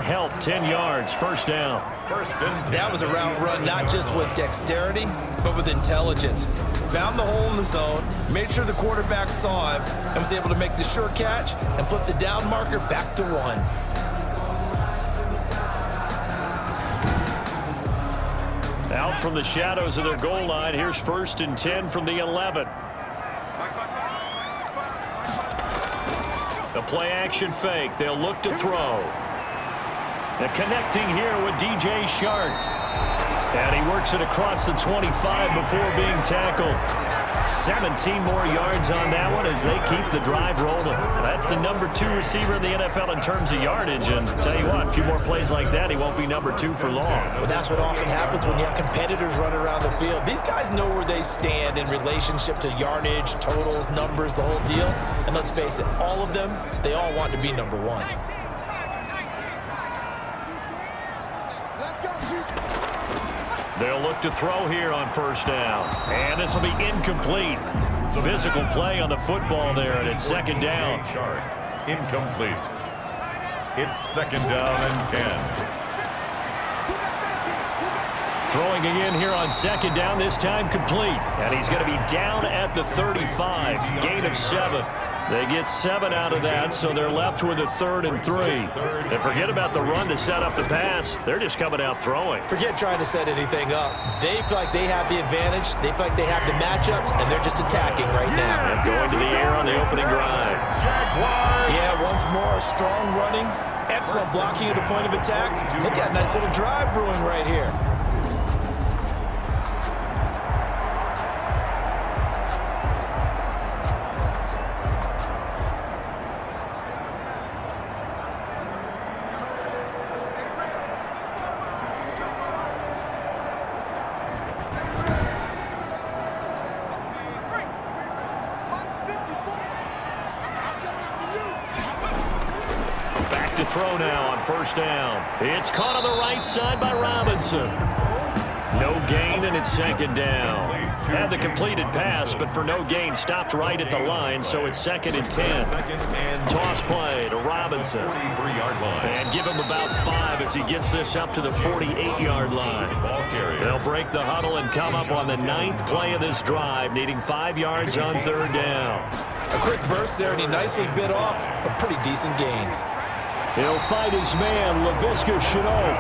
help. 10 yards, first down. That was a route run not just with dexterity, but with intelligence. Found the hole in the zone, made sure the quarterback saw him, and was able to make the sure catch and flip the down marker back to 1. Out from the shadows of their goal line. Here's 1st and 10 from the 11. The play action fake. They'll look to throw. And connecting here with DJ Chark. And he works it across the 25 before being tackled. 17 more yards on that one as they keep the drive rolling. That's the number 2 receiver in the NFL in terms of yardage. And tell you what, a few more plays like that, he won't be number 2 for long. Well, that's what often happens when you have competitors running around the field. These guys know where they stand in relationship to yardage, totals, numbers, the whole deal. And let's face it, all of them, they all want to be number 1. They'll look to throw here on 1st down. And this will be incomplete. Physical play on the football there, and it's 2nd down. Incomplete. It's 2nd down and 10. Throwing again here on 2nd down, this time complete. And he's going to be down at the 35. Gain of 7. They get 7 out of that, so they're left with a 3rd and 3. And forget about the run to set up the pass. They're just coming out throwing. Forget trying to set anything up. They feel like they have the advantage. They feel like they have the matchups, and they're just attacking right now. And going to the air on the opening drive. Yeah, once more, strong running, excellent blocking at the point of attack. They've got a nice little drive brewing right here. To throw now on 1st down. It's caught on the right side by Robinson. No gain, and it's 2nd down. Had the completed pass, but for no gain, stopped right at the line, so it's 2nd and 10. Toss play to Robinson. And give him about 5 as he gets this up to the 48-yard line. They'll break the huddle and come up on the 9th play of this drive, needing 5 yards on 3rd down. A quick burst there, and he nicely bit off a pretty decent gain. He'll fight his man, Laviska Shenault.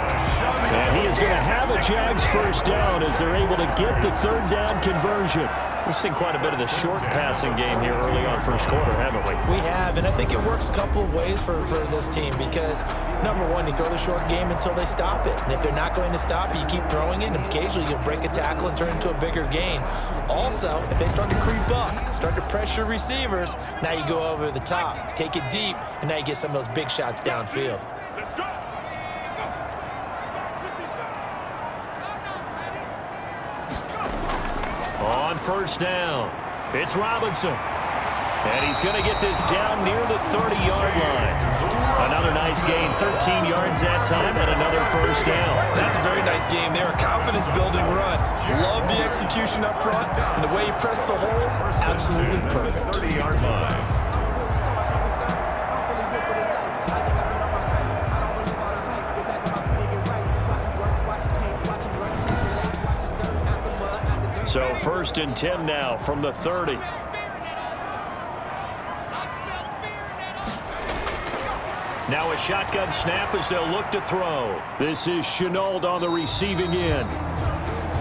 And he is going to have a Jags 1st down as they're able to get the 3rd down conversion. We've seen quite a bit of the short passing game here early on 1st quarter, haven't we? We have, and I think it works a couple of ways for this team because, number one, you throw the short game until they stop it. And if they're not going to stop it, you keep throwing it, and occasionally you'll break a tackle and turn it into a bigger gain. Also, if they start to creep up, start to pressure receivers, now you go over the top, take it deep, and now you get some of those big shots downfield. On 1st down, it's Robinson. And he's going to get this down near the 30-yard line. Another nice gain, 13 yards that time, and another 1st down. That's a very nice game there, a confidence-building run. Love the execution up front, and the way he pressed the hole, absolutely perfect. 30-yard line. So 1st and 10 now from the 30. Now a shotgun snap as they'll look to throw. This is Shenault on the receiving end.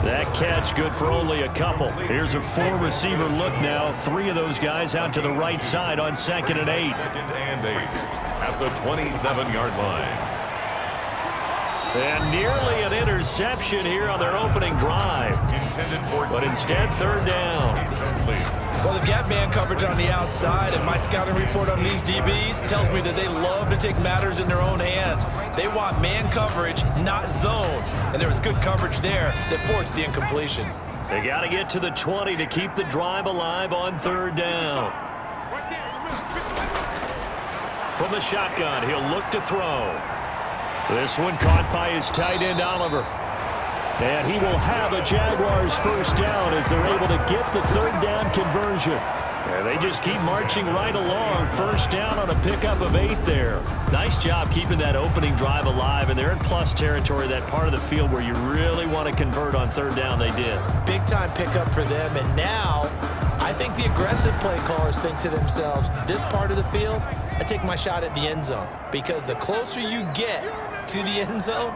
That catch good for only a couple. Here's a 4-receiver look now. 3 of those guys out to the right side on 2nd and 8. 2nd and 8 at the 27-yard line. And nearly an interception here on their opening drive. But instead, 3rd down. Well, they've got man coverage on the outside, and my scouting report on these DBs tells me that they love to take matters in their own hands. They want man coverage, not zone. And there was good coverage there that forced the incompletion. They got to get to the 20 to keep the drive alive on 3rd down. From the shotgun, he'll look to throw. This one caught by his tight end, Oliver. And he will have a Jaguars 1st down as they're able to get the 3rd down conversion. And they just keep marching right along. First down on a pickup of 8 there. Nice job keeping that opening drive alive, and they're in plus territory, that part of the field where you really want to convert on third down. They did. Big-time pickup for them, and now I think the aggressive play callers think to themselves, this part of the field, I take my shot at the end zone, because the closer you get to the end zone,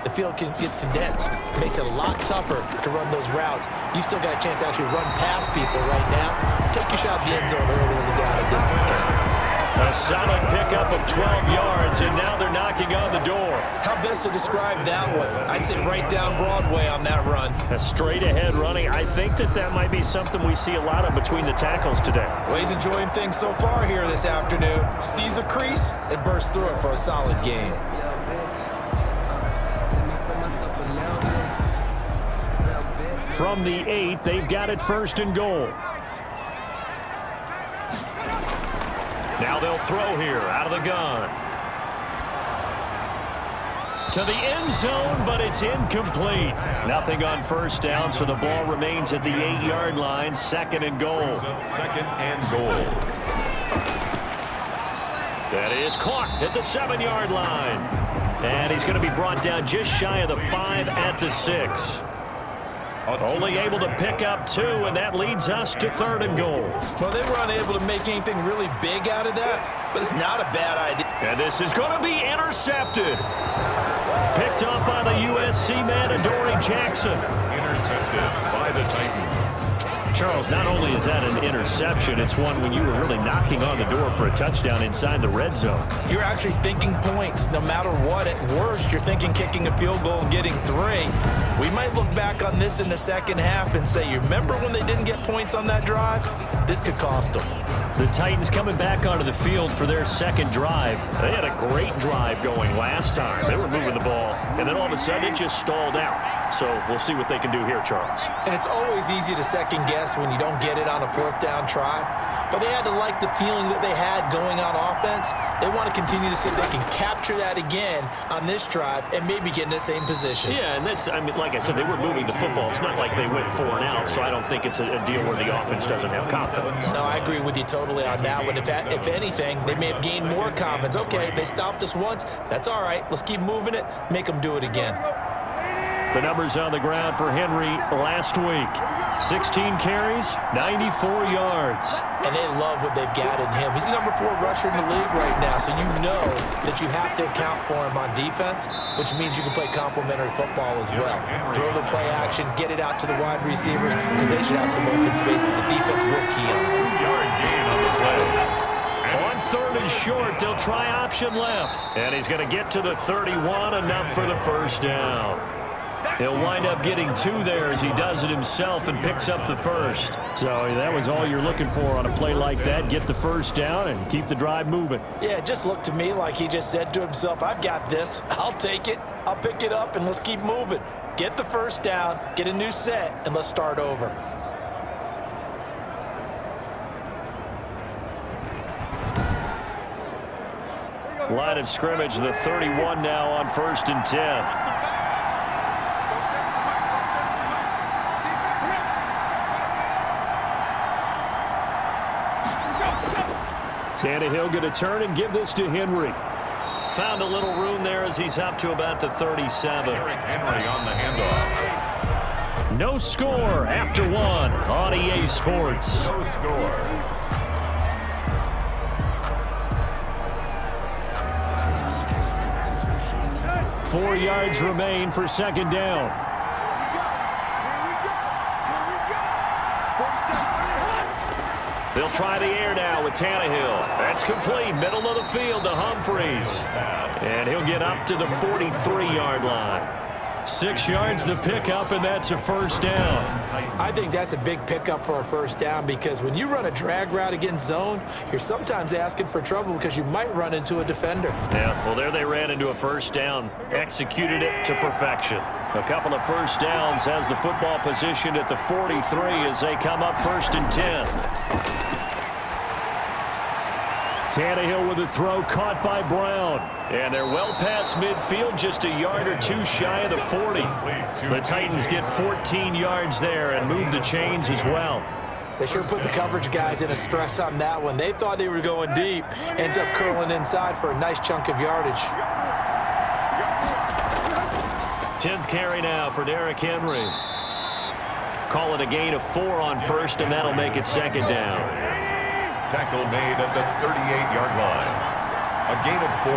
the field gets condensed. It makes it a lot tougher to run those routes. You still got a chance to actually run past people right now. Take your shot at the end zone early in the down and distance count. A solid pickup of 12 yards, and now they're knocking on the door. How best to describe that one? I'd say right down Broadway on that run. A straight-ahead running. I think that might be something we see a lot of between the tackles today. Well, he's enjoying things so far here this afternoon. Sees a crease and bursts through it for a solid game. From the 8, they've got it first and goal. Now they'll throw here out of the gun. To the end zone, but it's incomplete. Nothing on first down, so the ball remains at the 8-yard line, second and goal. Second and goal. That is caught at the 7-yard line. And he's going to be brought down just shy of the 5 at the 6. Only able to pick up 2, and that leads us to third and goal. Well, they were unable to make anything really big out of that, but it's not a bad idea. And this is going to be intercepted. Picked up by the USC man, Adoree Jackson. Intercepted by the Titans. Charles, not only is that an interception, it's one when you were really knocking on the door for a touchdown inside the red zone. You're actually thinking points no matter what. At worst, you're thinking kicking a field goal and getting 3. We might look back on this in the second half and say, you remember when they didn't get points on that drive? This could cost them. The Titans coming back onto the field for their second drive. They had a great drive going last time. They were moving the ball, and then all of a sudden it just stalled out. So we'll see what they can do here, Charles. And it's always easy to second guess when you don't get it on a fourth down try. But they had to like the feeling that they had going on offense. They want to continue to see if they can capture that again on this drive and maybe get in the same position. Yeah, and that's, I mean, like I said, they were moving the football. It's not like they went 4 and out, so I don't think it's a deal where the offense doesn't have confidence. No, I agree with you totally on that one. If anything, they may have gained more confidence. Okay, they stopped us once. That's all right. Let's keep moving it. Make them do it again. The numbers on the ground for Henry last week. 16 carries, 94 yards. And they love what they've got in him. He's the number 4 rusher in the league right now, so you know that you have to account for him on defense, which means you can play complementary football as well. Throw the play action, get it out to the wide receivers, because they should have some open space, because the defense will key on them. 2-yard gain on the play. On third and short, they'll try option left. And he's going to get to the 31, enough for the first down. He'll wind up getting 2 there as he does it himself and picks up the first. So that was all you're looking for on a play like that. Get the first down and keep the drive moving. Yeah, it just looked to me like he just said to himself, I've got this. I'll take it. I'll pick it up, and let's keep moving. Get the first down, get a new set, and let's start over. Line of scrimmage, the 31 now on 1st and 10. Tannehill going to turn and give this to Henry. Found a little room there as he's up to about the 37. Henry on the handoff. No score after 1 on EA Sports. No score. Four yards remain for second down. They'll try the air now with Tannehill. That's complete. Middle of the field to Humphreys. And he'll get up to the 43-yard line. 6 yards the pickup, and that's a first down. I think that's a big pickup for a first down, because when you run a drag route against zone, you're sometimes asking for trouble because you might run into a defender. Yeah, well, there they ran into a first down. Executed it to perfection. A couple of first downs has the football positioned at the 43 as they come up 1st and 10. Tannehill with a throw caught by Brown. And they're well past midfield, just a yard or 2 shy of the 40. The Titans get 14 yards there and move the chains as well. They sure put the coverage guys in a stress on that one. They thought they were going deep. Ends up curling inside for a nice chunk of yardage. 10th carry now for Derrick Henry. Call it a gain of 4 on first, and that'll make it second down. Tackle made at the 38-yard line. A gain of 4.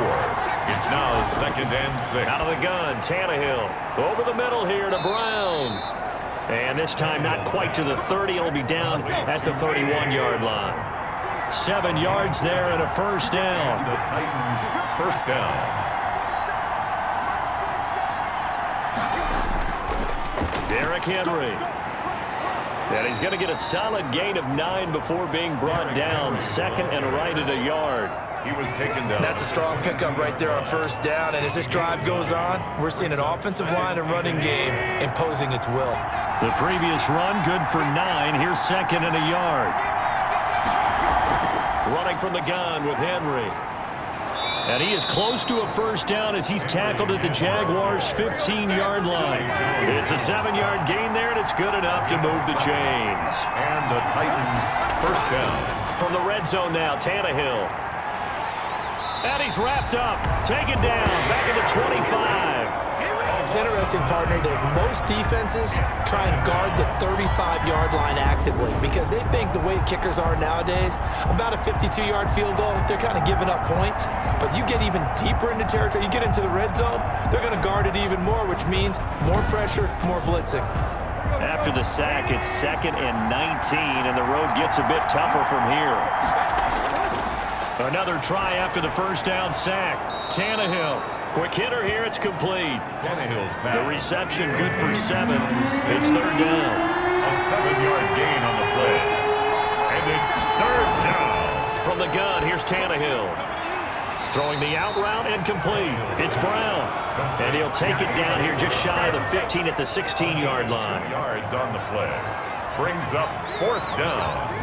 It's now 2nd and 6. Out of the gun, Tannehill. Over the middle here to Brown. And this time not quite to the 30. It'll be down at the 31-yard line. 7 yards there and a first down. The Titans first down. Derrick Henry. And he's going to get a solid gain of 9 before being brought down. 2nd and right at a yard. He was taken down. That's a strong pickup right there on first down. And as this drive goes on, we're seeing an offensive line and running game imposing its will. The previous run, good for 9. Here's 2nd and a yard. Running from the gun with Henry. And he is close to a first down as he's tackled at the Jaguars' 15-yard line. It's a 7-yard gain there, and it's good enough to move the chains. And the Titans first down. From the red zone now, Tannehill. And he's wrapped up, taken down, back at the 25. It's interesting, partner, that most defenses try and guard the 35-yard line actively because they think the way kickers are nowadays, about a 52-yard field goal, they're kind of giving up points. But you get even deeper into territory, you get into the red zone, they're going to guard it even more, which means more pressure, more blitzing. After the sack, it's 2nd and 19, and the road gets a bit tougher from here. Another try after the first down sack. Tannehill. Quick hitter here, it's complete. Tannehill's back. The reception good for 7. It's 3rd down. A 7-yard gain on the play. And it's 3rd down. From the gun, here's Tannehill. Throwing the out route and complete. It's Brown. And he'll take it down here just shy of the 15 at the 16-yard line. Yards on the play. Brings up 4th down.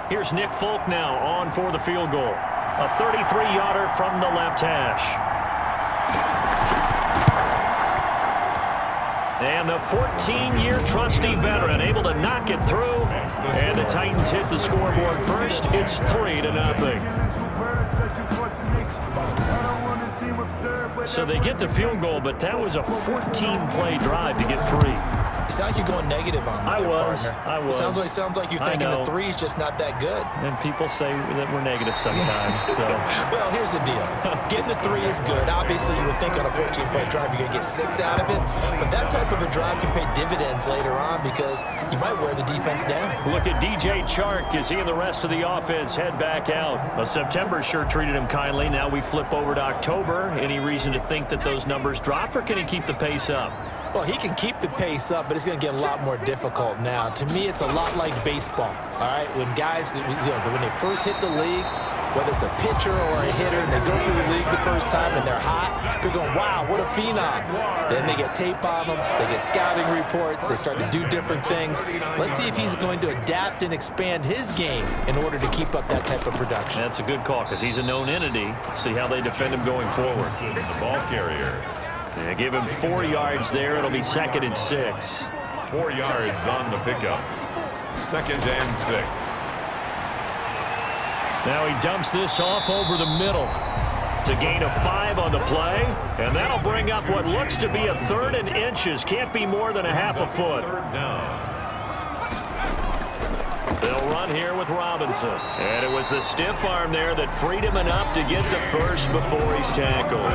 Here's Nick Folk now on for the field goal. A 33-yarder from the left hash. And the 14-year trusty veteran able to knock it through. And the Titans hit the scoreboard first. It's 3-0. So they get the field goal, but that was a 14-play drive to get 3. You sound like you're going negative on me. I was. Sounds like you're thinking the 3's just not that good. And people say that we're negative sometimes. So. Well, here's the deal. Getting the 3 is good. Obviously, you would think on a 14-play drive you're going to get 6 out of it. But that type of a drive can pay dividends later on because you might wear the defense down. Look at DJ Chark as he and the rest of the offense head back out. September sure treated him kindly. Now we flip over to October. Any reason to think that those numbers drop, or can he keep the pace up? Well, he can keep the pace up, but it's going to get a lot more difficult now. To me, it's a lot like baseball, all right? When guys, when they first hit the league, whether it's a pitcher or a hitter, and they go through the league the first time and they're hot, they're going, wow, what a phenom. Then they get tape on them, they get scouting reports, they start to do different things. Let's see if he's going to adapt and expand his game in order to keep up that type of production. That's a good call because he's a known entity. See how they defend him going forward. The ball carrier. They give him 4 yards there. It'll be 2nd and 6. 4 yards on the pickup. 2nd and 6. Now he dumps this off over the middle. It's a gain of 5 on the play, and that'll bring up what looks to be a 3rd and inches. Can't be more than a half a foot. 3rd down. They'll run here with Robinson. And it was the stiff arm there that freed him enough to get the first before he's tackled.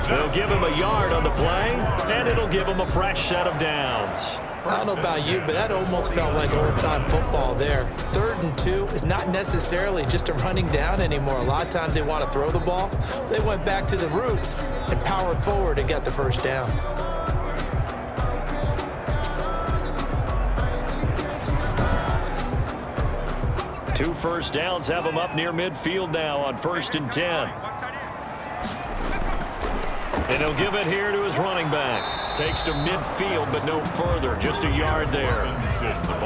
They'll give him a yard on the play, and it'll give him a fresh set of downs. I don't know about you, but that almost felt like old-time football there. 3rd and 2 is not necessarily just a running down anymore. A lot of times they want to throw the ball. They went back to the roots and powered forward and got the first down. Two first downs have him up near midfield now on 1st and 10. And he'll give it here to his running back. Takes to midfield, but no further. Just a yard there.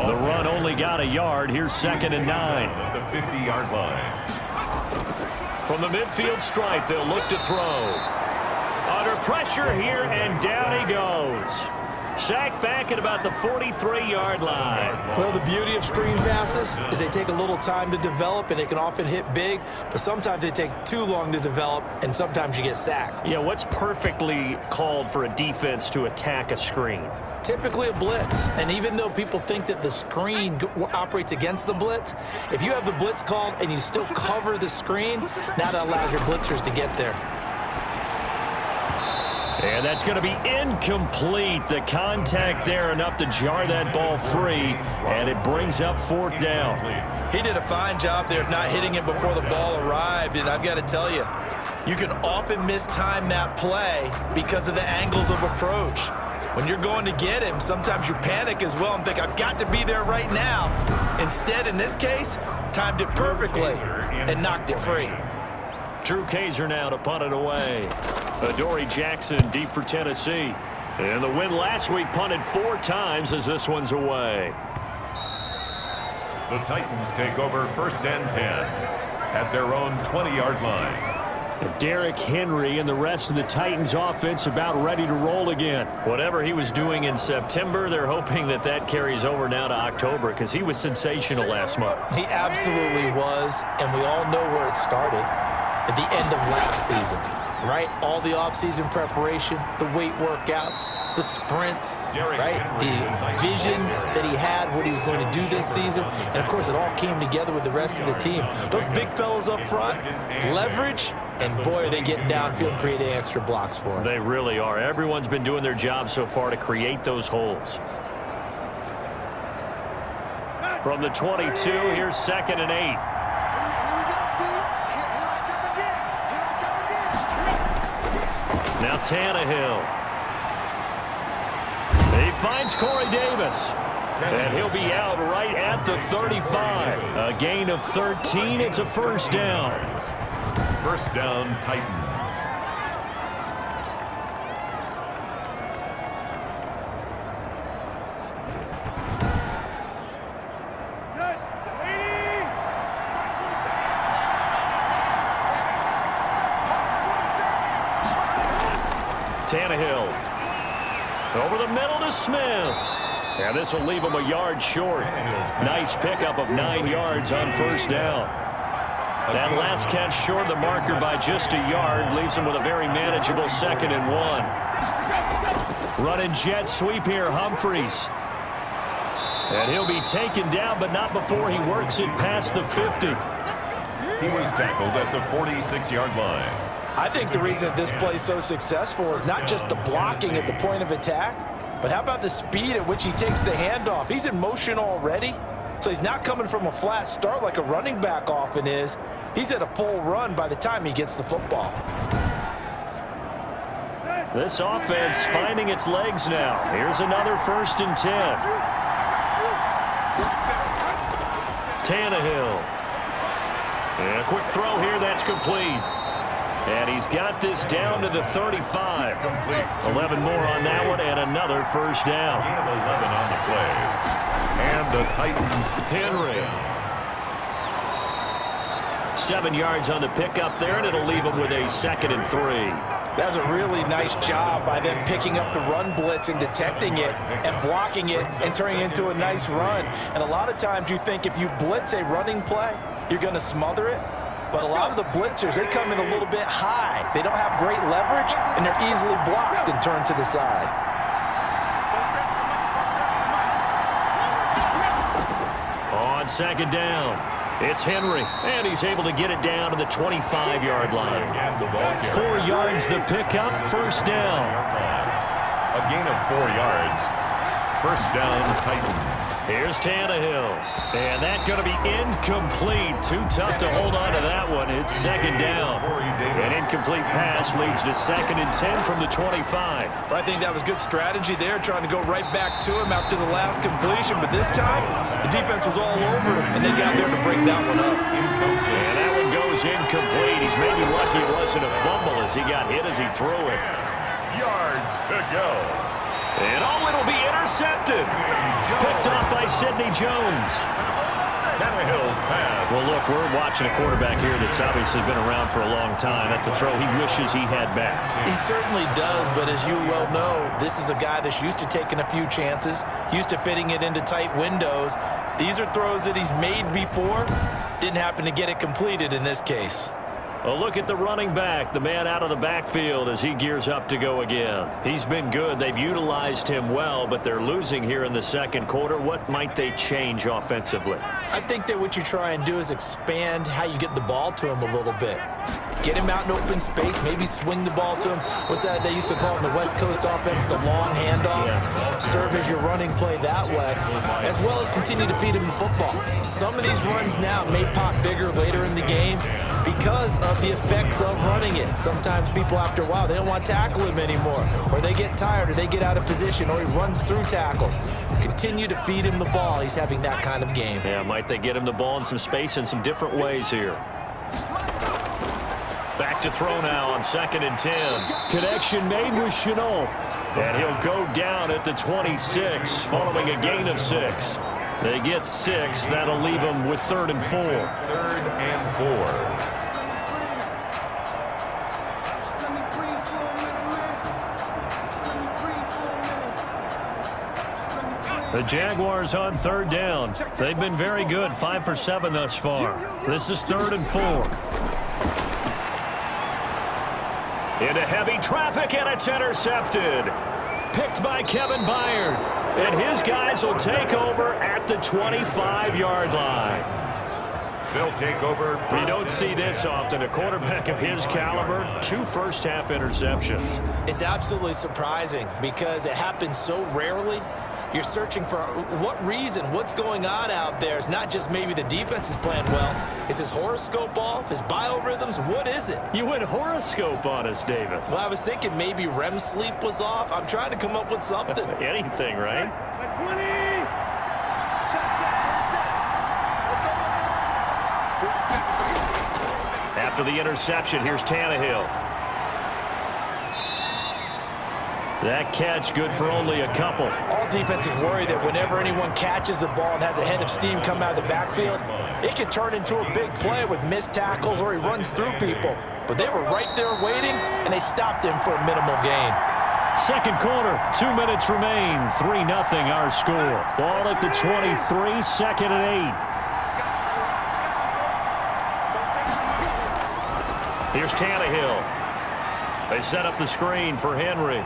The run only got a yard. Here's 2nd and 9. At the 50-yard line. From the midfield stripe, they'll look to throw. Under pressure here, and down he goes. Sacked back at about the 43-yard line. Well, the beauty of screen passes is they take a little time to develop, and they can often hit big, but sometimes they take too long to develop, and sometimes you get sacked. Yeah, what's perfectly called for a defense to attack a screen? Typically a blitz, and even though people think that the screen operates against the blitz, if you have the blitz called and you still cover the screen, now that allows your blitzers to get there. And that's going to be incomplete. The contact there enough to jar that ball free, and it brings up 4th down. He did a fine job there of not hitting it before the ball arrived, and I've got to tell you, you can often mistime that play because of the angles of approach. When you're going to get him, sometimes you panic as well and think, I've got to be there right now. Instead, in this case, timed it perfectly and knocked it free. Drew Kaiser now to punt it away. Adoree Jackson deep for Tennessee. And the win last week punted 4 times as this one's away. The Titans take over 1st and 10 at their own 20-yard line. Derrick Henry and the rest of the Titans offense about ready to roll again. Whatever he was doing in September, they're hoping that that carries over now to October because he was sensational last month. He absolutely was, and we all know where it started at the end of last season, right? All the offseason preparation, the weight workouts, the sprints, right? The vision that he had, what he was going to do this season, and of course it all came together with the rest of the team. Those big fellas up front, leverage, and boy, are they getting downfield, creating extra blocks for him. They really are. Everyone's been doing their job so far to create those holes. From the 22, here's 2nd and 8. Now Tannehill. He finds Corey Davis. And he'll be out right at the 35. A gain of 13. It's a 1st down. 1st down, Titans. Tannehill. Over the middle to Smith. And this will leave him a yard short. Nice pickup of 9 yards on 1st down. That last catch short of the marker by just a yard leaves him with a very manageable 2nd and 1. Running jet sweep here, Humphries. And he'll be taken down, but not before he works it past the 50. He was tackled at the 46-yard line. I think the reason that this play is so successful is not just the blocking at the point of attack, but how about the speed at which he takes the handoff? He's in motion already, so he's not coming from a flat start like a running back often is. He's at a full run by the time he gets the football. This offense finding its legs now. Here's another 1st and 10. Tannehill. And a quick throw here, that's complete. And he's got this down to the 35. 11 more on that one, and another 1st down. 11 on the play. And the Titans. Henry. 7 yards on the pickup there, and it'll leave him with a 2nd and 3. That's a really nice job by them picking up the run blitz and detecting it and blocking it and turning it into a nice run. And a lot of times you think if you blitz a running play, you're going to smother it. But a lot of the blitzers, they come in a little bit high. They don't have great leverage, and they're easily blocked and turned to the side. On 2nd down, it's Henry, and he's able to get it down to the 25-yard line. 4 yards the pickup, 1st down. A gain of 4 yards. 1st down, Titans. Here's Tannehill. And that's going to be incomplete. Too tough to hold on to that one. It's 2nd down. An incomplete pass leads to 2nd and 10 from the 25. I think that was good strategy there, trying to go right back to him after the last completion. But this time, the defense was all over him, and they got there to break that one up. And that one goes incomplete. He's maybe lucky it wasn't a fumble as he got hit as he threw it. Yards to go. And it'll be intercepted. Picked off by Sidney Jones. Tannehill's pass. Well, look, we're watching a quarterback here that's obviously been around for a long time. That's a throw he wishes he had back. He certainly does, but as you well know, this is a guy that's used to taking a few chances, used to fitting it into tight windows. These are throws that he's made before. Didn't happen to get it completed in this case. A look at the running back, the man out of the backfield as he gears up to go again. He's been good. They've utilized him well, but they're losing here in the second quarter. What might they change offensively? I think that what you try and do is expand how you get the ball to him a little bit. Get him out in open space, maybe swing the ball to him. What's that they used to call in the West Coast offense, the long handoff? Yeah. Serve as your running play that way, as well as continue to feed him the football. Some of these runs now may pop bigger later in the game because of the effects of running it. Sometimes people, after a while, they don't want to tackle him anymore, or they get tired, or they get out of position, or he runs through tackles. Continue to feed him the ball. He's having that kind of game. Yeah, might they get him the ball in some space in some different ways here. Back to throw now on 2nd and 10. Connection made with Shenault. And he'll go down at the 26 following a gain of 6. They get 6. That'll leave them with 3rd and 4. 3rd and 4. The Jaguars on 3rd down. They've been very good, 5 for 7 thus far. This is 3rd and 4. Into heavy traffic, and it's intercepted. Picked by Kevin Byard. And his guys will take over at the 25-yard line. They'll take over. We don't see this often. A quarterback of his caliber, 2 first-half interceptions. It's absolutely surprising because it happens so rarely. You're searching for what reason, what's going on out there. It's not just maybe the defense is playing well. Is his horoscope off? His biorhythms? What is it? You went horoscope on us, David. Well, I was thinking maybe REM sleep was off. I'm trying to come up with something. Anything, right? After the interception, here's Tannehill. That catch good for only a couple. All defenses worry that whenever anyone catches the ball and has a head of steam come out of the backfield, it can turn into a big play with missed tackles or he runs through people. But they were right there waiting, and they stopped him for a minimal gain. Second quarter, 2 minutes remain. 3-0 our score. Ball at the 23, 2nd and 8. Here's Tannehill. They set up the screen for Henry.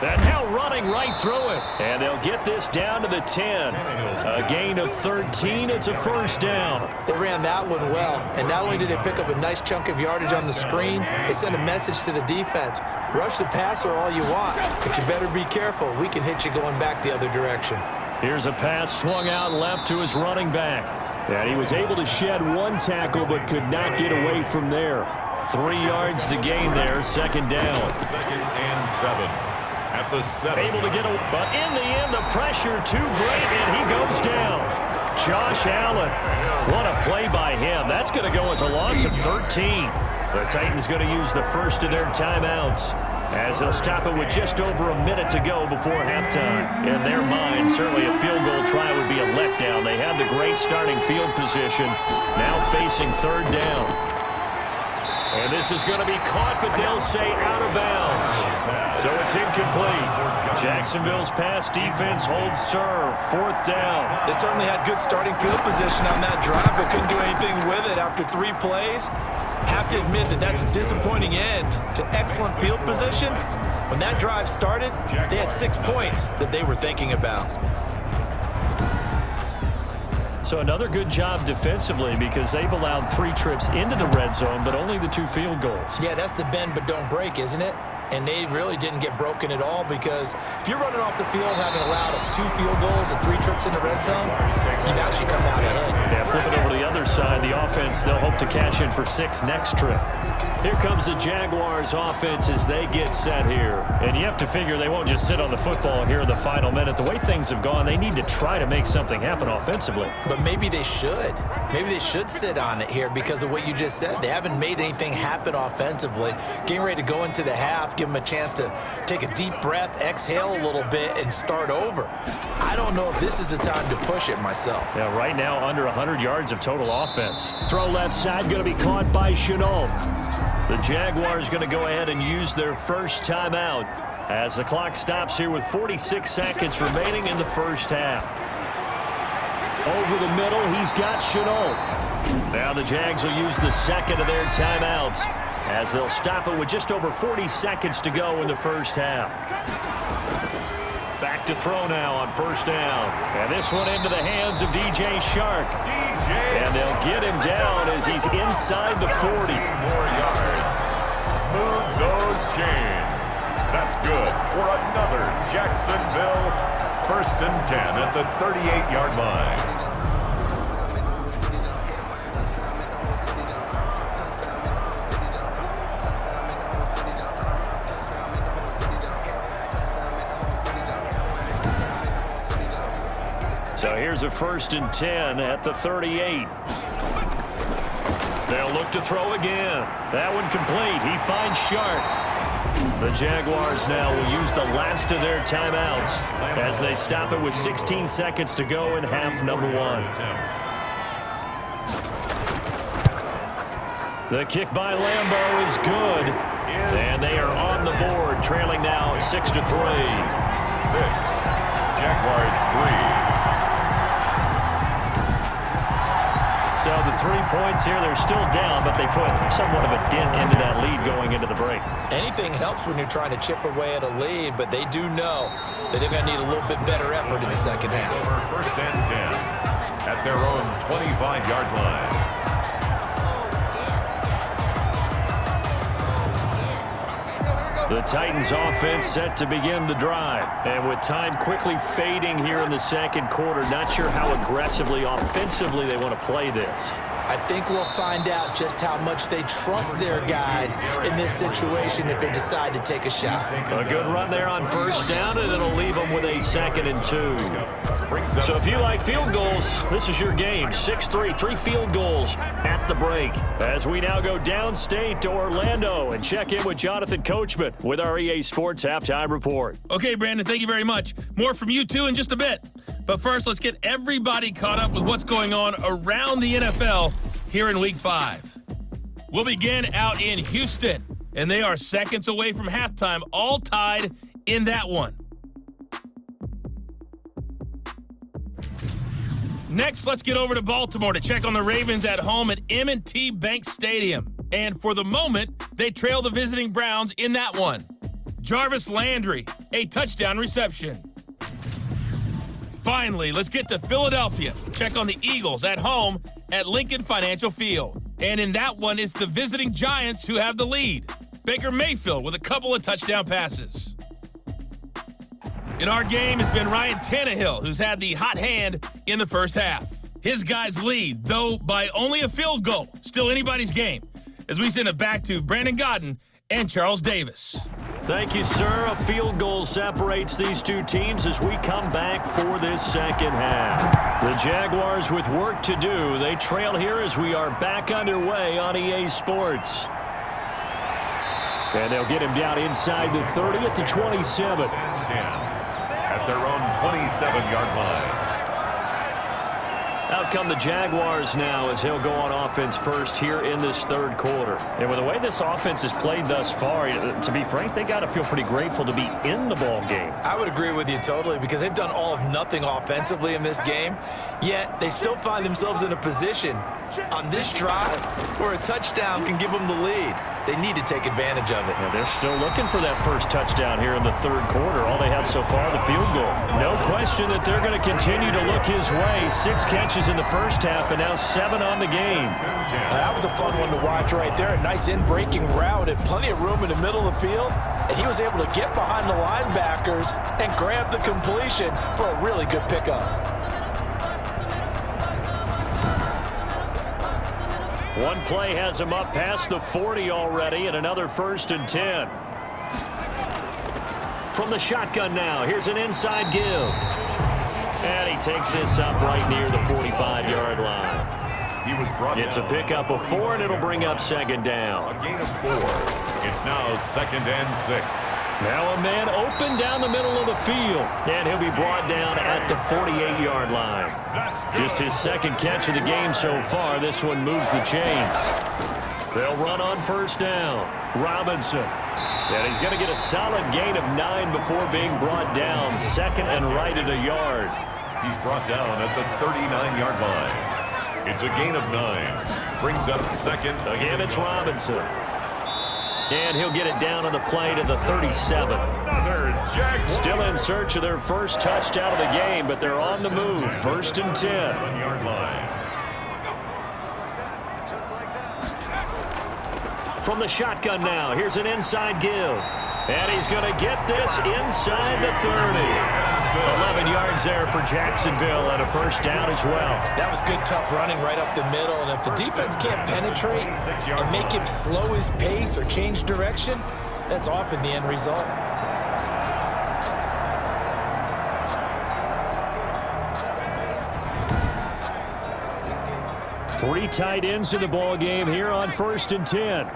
And now running right through it. And they'll get this down to the 10. A gain of 13. It's a first down. They ran that one well. And not only did they pick up a nice chunk of yardage on the screen, they sent a message to the defense. Rush the passer all you want, but you better be careful. We can hit you going back the other direction. Here's a pass swung out left to his running back. And he was able to shed 1 tackle but could not get away from there. 3 yards the gain there, 2nd down. 2nd and 7. At the 7. Able to get a, but in the end, the pressure too great, and he goes down. Josh Allen. What a play by him. That's going to go as a loss of 13. The Titans going to use the first of their timeouts as they'll stop it with just over a minute to go before halftime. In their mind, certainly a field goal try would be a letdown. They had the great starting field position, now facing 3rd down. And this is going to be caught, but they'll say out of bounds. So it's incomplete. Jacksonville's pass defense holds serve. 4th down. They certainly had good starting field position on that drive, but couldn't do anything with it after 3 plays. Have to admit that that's a disappointing end to excellent field position. When that drive started, they had 6 points that they were thinking about. So another good job defensively because they've allowed 3 trips into the red zone, but only the 2 field goals. Yeah, that's the bend but don't break, isn't it? And they really didn't get broken at all because if you're running off the field having allowed 2 field goals and 3 trips in the red zone, you've actually come out ahead. Yeah, flip it over to the other side. The offense, they'll hope to cash in for 6 next trip. Here comes the Jaguars offense as they get set here. And you have to figure they won't just sit on the football here in the final minute. The way things have gone, they need to try to make something happen offensively. But maybe they should. Maybe they should sit on it here because of what you just said. They haven't made anything happen offensively. Getting ready to go into the half. off, give them a chance to take a deep breath, exhale a little bit, and start over. I don't know if this is the time to push it myself. Yeah, right now under 100 yards of total offense. Throw left side, going to be caught by Shenault. The Jaguars going to go ahead and use their first timeout as the clock stops here with 46 seconds remaining in the first half. Over the middle, he's got Shenault. Now the Jags will use the second of their timeouts as they'll stop it with just over 40 seconds to go in the first half. Back to throw now on first down. And this one into the hands of DJ Chark. And they'll get him down as he's inside the 40. More yards. Smooth those chains. That's good for another Jacksonville 1st and 10 at the 38-yard line. So here's a 1st and 10 at the 38. They'll look to throw again. That one complete. He finds Chark. The Jaguars now will use the last of their timeouts as they stop it with 16 seconds to go in half number one. The kick by Lambeau is good. And they are on the board, trailing now 6-3. 6. Jaguars 3. So the 3 points here, they're still down, but they put somewhat of a dent into that lead going into the break. Anything helps when you're trying to chip away at a lead, but they do know that they're going to need a little bit better effort in the second half. Over 1st and 10 at their own 25-yard line. The Titans offense set to begin the drive. And with time quickly fading here in the second quarter, not sure how aggressively, offensively they want to play this. I think we'll find out just how much they trust their guys in this situation if they decide to take a shot. A good run there on first down, and it'll leave them with a 2nd and 2. So if you like field goals, this is your game. 6-3, 3 field goals at the break. As we now go downstate to Orlando and check in with Jonathan Coachman with our EA Sports Halftime Report. Okay, Brandon, thank you very much. More from you two in just a bit. But first, let's get everybody caught up with what's going on around the NFL here in Week 5. We'll begin out in Houston, and they are seconds away from halftime, all tied in that one. Next, let's get over to Baltimore to check on the Ravens at home at M&T Bank Stadium. And for the moment, they trail the visiting Browns in that one. Jarvis Landry, a touchdown reception. Finally, let's get to Philadelphia. Check on the Eagles at home at Lincoln Financial Field. And in that one, it's the visiting Giants who have the lead. Baker Mayfield with a couple of touchdown passes. In our game has been Ryan Tannehill, who's had the hot hand in the first half. His guys lead, though by only a field goal. Still anybody's game. As we send it back to Brandon Godden and Charles Davis. Thank you, sir. A field goal separates these two teams as we come back for this second half. The Jaguars with work to do. They trail here as we are back underway on EA Sports. And they'll get him down inside the 30 at the 27. 10 at their own 27-yard line. Out come the Jaguars now as he'll go on offense first here in this third quarter. And with the way this offense has played thus far, to be frank, they got to feel pretty grateful to be in the ball game. I would agree with you totally because they've done all of nothing offensively in this game, yet they still find themselves in a position on this drive where a touchdown can give them the lead. They need to take advantage of it. Yeah, they're still looking for that first touchdown here in the third quarter. All they had so far, the field goal. No question that they're going to continue to look his way. 6 catches in the first half and now 7 on the game. That was a fun one to watch right there. A nice in-breaking route and plenty of room in the middle of the field. And he was able to get behind the linebackers and grab the completion for a really good pickup. One play has him up past the 40 already, and another 1st and 10. From the shotgun now, here's an inside give. And he takes this up right near the 45-yard line. He was brought It's a pickup of 4, and it'll bring up second down. A gain of 4. It's now 2nd and 6. Now a man open down the middle of the field, and he'll be brought down at the 48-yard line. Just his second catch of the game so far. This one moves the chains. They'll run on first down. Robinson. And he's going to get a solid gain of 9 before being brought down. 2nd and right at a yard. He's brought down at the 39-yard line. It's a gain of 9. Brings up 2nd. Again, it's Robinson. And he'll get it down on the play to the 37. Another Jaguars. Still in search of their first touchdown of the game, but they're on the move. 1st and 10. 7-yard line. From the shotgun now, here's an inside give. And he's going to get this inside the 30. 11 yards there for Jacksonville and a first down as well. That was good, tough running right up the middle. And if the defense can't penetrate and make him slow his pace or change direction, that's often the end result. Three tight ends in the ball game here on 1st and 10.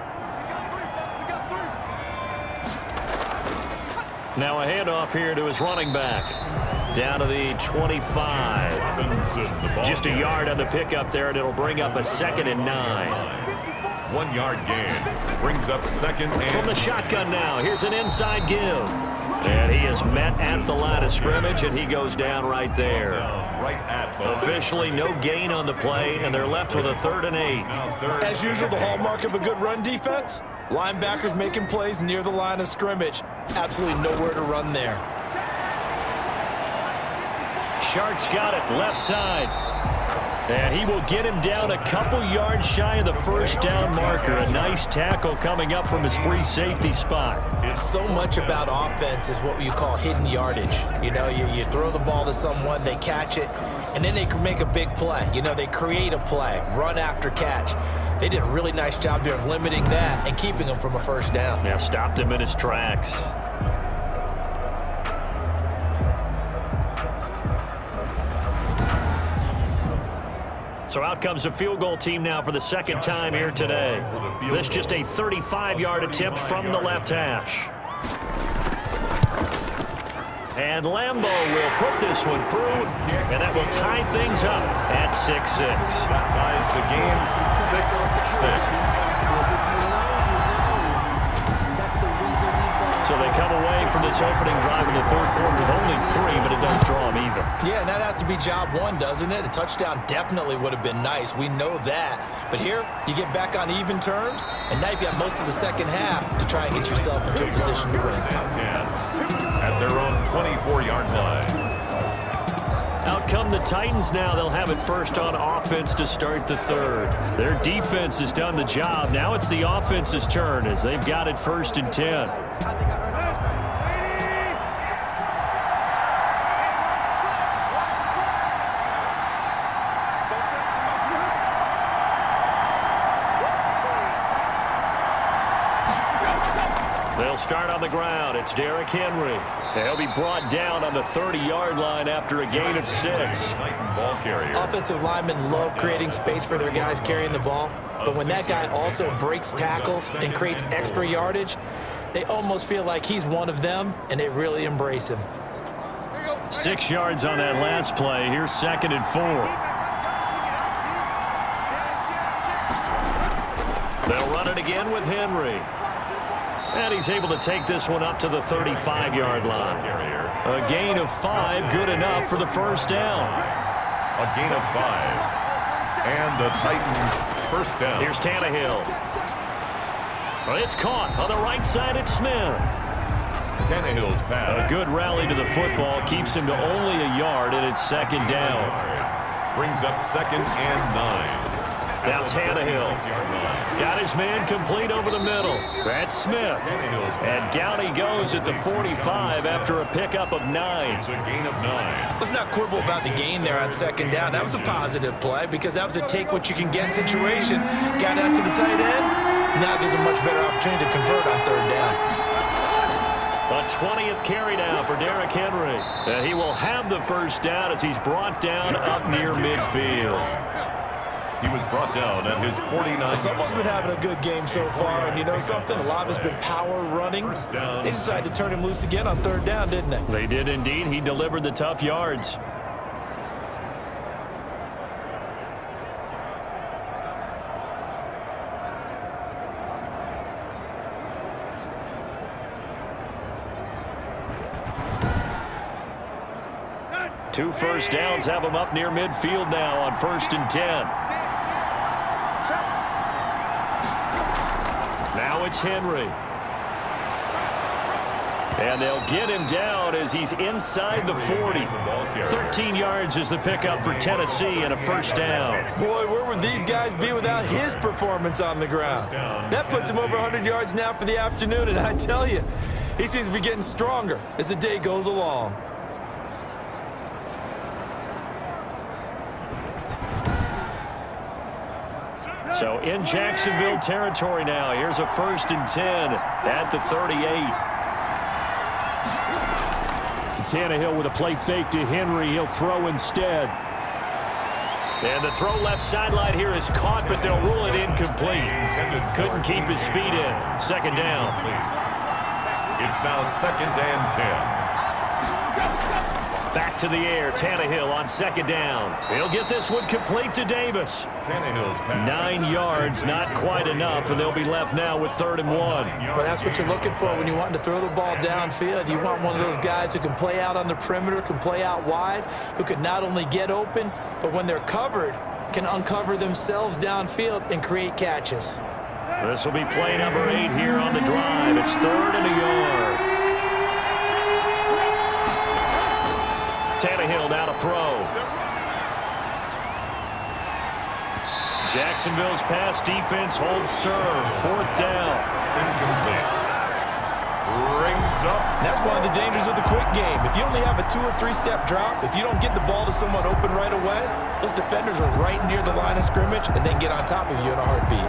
Now a handoff here to his running back. Down to the 25. Just a yard on the pickup there, and it'll bring up a 2nd and 9. 1 yard gain. Brings up 2nd and... From the shotgun now, here's an inside give. And he is met at the line of scrimmage, and he goes down right there. Right at both. Officially no gain on the play, and they're left with a 3rd and 8. As usual, the hallmark of a good run defense, linebackers making plays near the line of scrimmage. Absolutely nowhere to run there. Shark's got it left side. And he will get him down a couple yards shy of the first down marker. A nice tackle coming up from his free safety spot. So much about offense is what you call hidden yardage. You know, you throw the ball to someone, they catch it, and then they can make a big play. You know, they create a play, run after catch. They did a really nice job there of limiting that and keeping him from a first down. Yeah, stopped him in his tracks. So out comes a field goal team now for the second time here today. This just a 35-yard attempt from the left hash. And Lambo will put this one through, and that will tie things up at 6-6. That ties the game 6-6. So they come away from this opening drive in the 3rd quarter with only 3, but it does draw them even. Yeah, and that has to be job 1, doesn't it? A touchdown definitely would have been nice. We know that. But here, you get back on even terms, and now you've got most of the second half to try and get yourself into a position to win. At their own 24-yard line. Out come the Titans now. They'll have it first on offense to start the 3rd. Their defense has done the job. Now it's the offense's turn as they've got it 1st and 10. They'll start on the ground. It's Derrick Henry. He'll be brought down on the 30-yard line after a gain of 6. Titan ball carrier. Offensive linemen love creating space for their guys carrying the ball, but when that guy also breaks tackles and creates extra yardage, they almost feel like he's one of them, and they really embrace him. 6 yards on that last play. Here's 2nd and 4. They'll run it again with Henry. And he's able to take this one up to the 35-yard line. A gain of 5, good enough for the first down. A gain of 5. And the Titans first down. Here's Tannehill. It's caught on the right side. It's Smith. Tannehill's pass. A good rally to the football keeps him to only a yard, and it's 2nd down. Brings up 2nd and 9. Now Tannehill got his man complete over the middle. That's Smith. And down he goes at the 45 after a pickup of 9. It's a gain of 9. Let's not quibble about the gain there on 2nd down. That was a positive play because that was a take-what-you-can-get situation. Got out to the tight end. Now it gives a much better opportunity to convert on 3rd down. A 20th carry now for Derrick Henry. He will have the first down as he's brought down up near midfield. He was brought down at his 49. Someone's been having a good game so far, and you know something? A lot of it's been power running. They decided to turn him loose again on third down, didn't they? They did indeed. He delivered the tough yards. Two first downs have him up near midfield now on 1st and 10. Now it's Henry. And they'll get him down as he's inside the 40. 13 yards is the pickup for Tennessee and a first down. Boy, where would these guys be without his performance on the ground? That puts him over 100 yards now for the afternoon, and I tell you, he seems to be getting stronger as the day goes along. So in Jacksonville territory now. Here's a 1st and 10 at the 38. Tannehill with a play fake to Henry. He'll throw instead. And the throw left sideline here is caught, but they'll rule it incomplete. Couldn't keep his feet in. 2nd down. It's now 2nd and 10. Back to the air. Tannehill on 2nd down. He'll get this one complete to Davis. Tannehill's pass. 9 yards, not quite enough, and they'll be left now with 3rd and 1. Well, that's what you're looking for when you want to throw the ball downfield. You want one of those guys who can play out on the perimeter, can play out wide, who can not only get open, but when they're covered, can uncover themselves downfield and create catches. This will be play number 8 here on the drive. It's 3rd and a yard. Tannehill now to throw. Jacksonville's pass defense holds serve. 4th down. Incomplete. Rings up. And that's one of the dangers of the quick game. If you only have a 2- or 3-step drop, if you don't get the ball to someone open right away, those defenders are right near the line of scrimmage and then get on top of you in a heartbeat.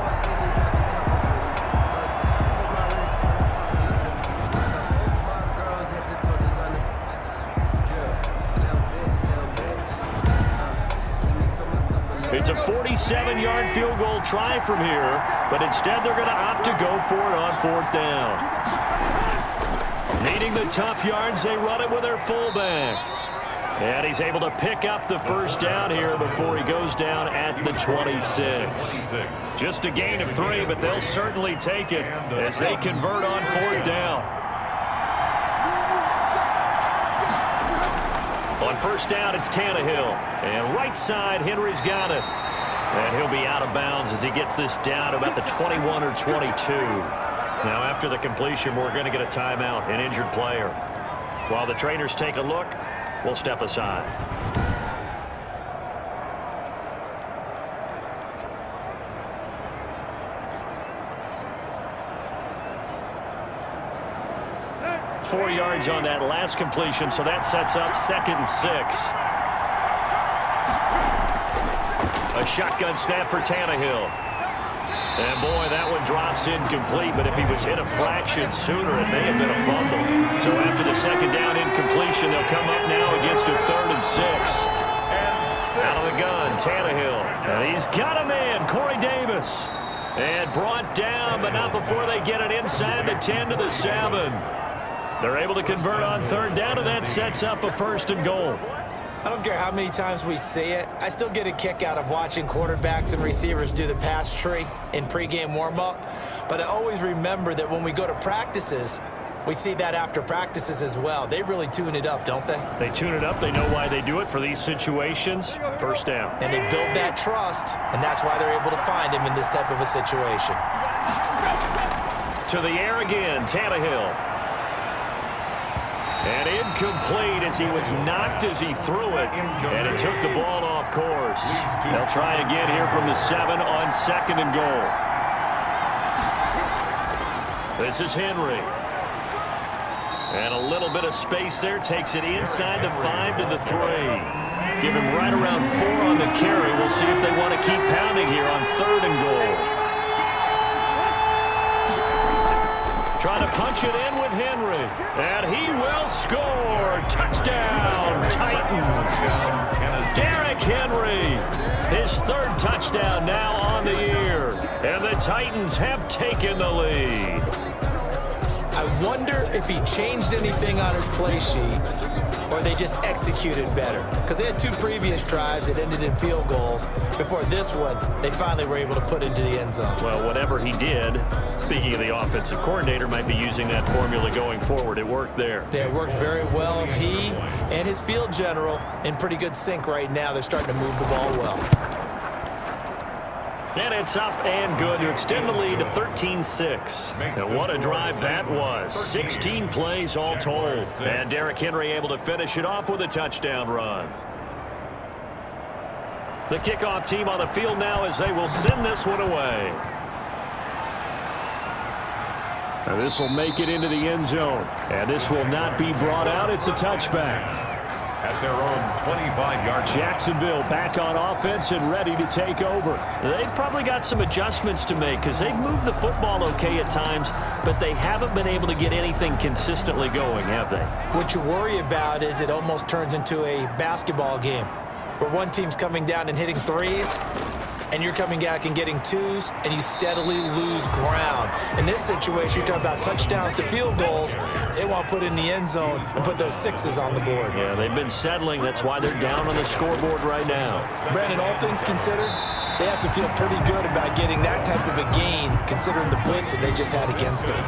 It's a 47-yard field goal try from here, but instead they're going to opt to go for it on 4th down. Needing the tough yards, they run it with their fullback. And he's able to pick up the first down here before he goes down at the 26. Just a gain of 3, but they'll certainly take it as they convert on 4th down. On 1st down, it's Tannehill. And right side, Henry's got it. And he'll be out of bounds as he gets this down to about the 21 or 22. Now, after the completion, we're going to get a timeout, an injured player. While the trainers take a look, we'll step aside. Four yards on that last completion, so that sets up 2nd and 6. A shotgun snap for Tannehill. And boy, that one drops incomplete, but if he was hit a fraction sooner, it may have been a fumble. So after the 2nd down incompletion, they'll come up now against a 3rd and 6. Out of the gun, Tannehill. And he's got a man, Corey Davis. And brought down, but not before they get it inside the 10 to the 7. They're able to convert on 3rd down, and that sets up a 1st and goal. I don't care how many times we see it. I still get a kick out of watching quarterbacks and receivers do the pass tree in pregame warm-up. But I always remember that when we go to practices, we see that after practices as well. They really tune it up, don't they? They tune it up. They know why they do it for these situations. 1st down. And they build that trust, and that's why they're able to find him in this type of a situation. To the air again, Tannehill. And incomplete as he was knocked as he threw it, and it took the ball off course. They'll try again here from the 7 on 2nd and goal. This is Henry. And a little bit of space there, takes it inside the 5 to the 3. Give him right around 4 on the carry. We'll see if they want to keep pounding here on 3rd and goal. Trying to punch it in with Henry. And he will score. Touchdown, Titans. Derrick Henry, his third touchdown now on the year. And the Titans have taken the lead. I wonder if he changed anything on his play sheet or they just executed better. Because they had 2 previous drives that ended in field goals. Before this one, they finally were able to put into the end zone. Well, whatever he did, speaking of the offensive coordinator, might be using that formula going forward. It worked there. Yeah, it works very well. He and his field general in pretty good sync right now. They're starting to move the ball well. And it's up and good to extend the lead to 13-6. And what a drive that was. 16 plays all told. And Derrick Henry able to finish it off with a touchdown run. The kickoff team on the field now as they will send this one away. And this will make it into the end zone. And this will not be brought out. It's a touchback. At their own 25-yard. Jacksonville back on offense and ready to take over. They've probably got some adjustments to make because they've moved the football okay at times, but they haven't been able to get anything consistently going, have they? What you worry about is it almost turns into a basketball game where one team's coming down and hitting threes, and you're coming back and getting twos, and you steadily lose ground. In this situation, you're talking about touchdowns to field goals. They want to put in the end zone and put those sixes on the board. Yeah, they've been settling. That's why they're down on the scoreboard right now. Brandon, all things considered, they have to feel pretty good about getting that type of a gain, considering the blitz that they just had against them.